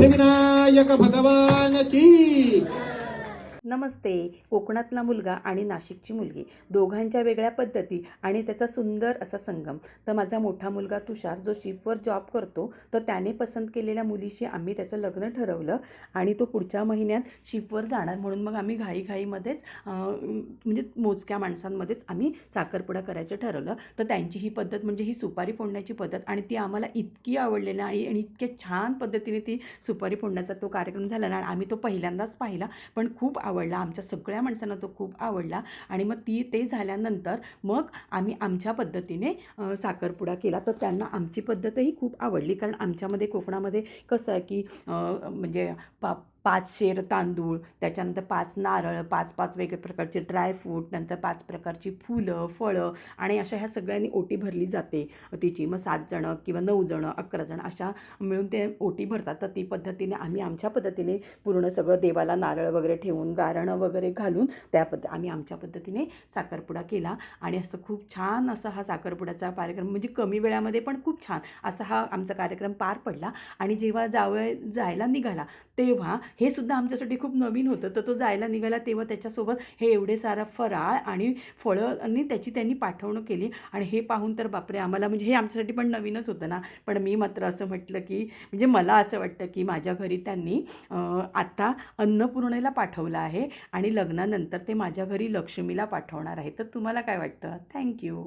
सिद्धिविनायक भगवान की. नमस्ते. कोकणातला मुलगा आणि नाशिकची मुलगी दोघांच्या वेगळ्या पद्धती आणि त्याचा सुंदर असा संगम. तर माझा मोठा मुलगा तुषार जो शिपवर जॉब करतो, तर त्याने पसंत केलेल्या मुलीशी आम्ही त्याचं लग्न ठरवलं आणि तो पुढच्या महिन्यात शिपवर जाणार म्हणून मग आम्ही घाईघाईमध्येच म्हणजे मोजक्या माणसांमध्येच आम्ही साखरपुडा करायचं ठरवलं. तर त्यांची ही पद्धत म्हणजे ही सुपारी फोडण्याची पद्धत आणि ती आम्हाला इतकी आवडलेली आणि इतक्या छान पद्धतीने ती सुपारी फोडण्याचा तो कार्यक्रम झाला ना आणि आम्ही तो पहिल्यांदाच पाहिला, पण खूप आवडला. आमच्या सगळ्या माणसांना तो खूप आवडला आणि मग ते झाल्यानंतर मग आम्ही आमच्या पद्धतीने साखरपुडा केला. तर त्यांना आमची पद्धतही खूप आवडली, कारण आमच्यामध्ये कोकणामध्ये कसं आहे की म्हणजे 5 शेर तांदूळ, त्याच्यानंतर 5 नारळ, 5 वेगवेगळ्या प्रकारचे ड्रायफ्रूट, नंतर 5 प्रकारची फुलं फळं आणि अशा ह्या सगळ्यांनी ओटी भरली जाते तिची. मग 7 जणं किंवा 9 जणं 11 जण अशा मिळून ते ओटी भरतात. तर ती पद्धतीने आम्ही आमच्या पद्धतीने पूर्ण सगळं देवाला नारळ वगैरे ठेवून गारणं वगैरे घालून आम्ही आमच्या पद्धतीने साखरपुडा केला आणि असं खूप छान असा हा साखरपुड्याचा कार्यक्रम म्हणजे कमी वेळामध्ये पण खूप छान असा हा आमचा कार्यक्रम पार पडला. आणि जेव्हा जायला निघाला तेव्हा हे सुद्धा आमच्यासाठी खूप नवीन होतं. तर तो जायला निघाला तेव्हा त्याच्यासोबत हे एवढे सारा फराळ आणि फळं आणि त्यांनी पाठवणूक केली आणि हे पाहून तर बापरे, आम्हाला म्हणजे हे आमच्यासाठी पण नवीनच होतं ना. पण मी मात्र असं म्हटलं की म्हणजे मला असं वाटतं की माझ्या घरी त्यांनी आता अन्नपूर्णेला पाठवलं आहे आणि लग्नानंतर ते माझ्या घरी लक्ष्मीला पाठवणार आहे. तर तुम्हाला काय वाटतं? थँक्यू.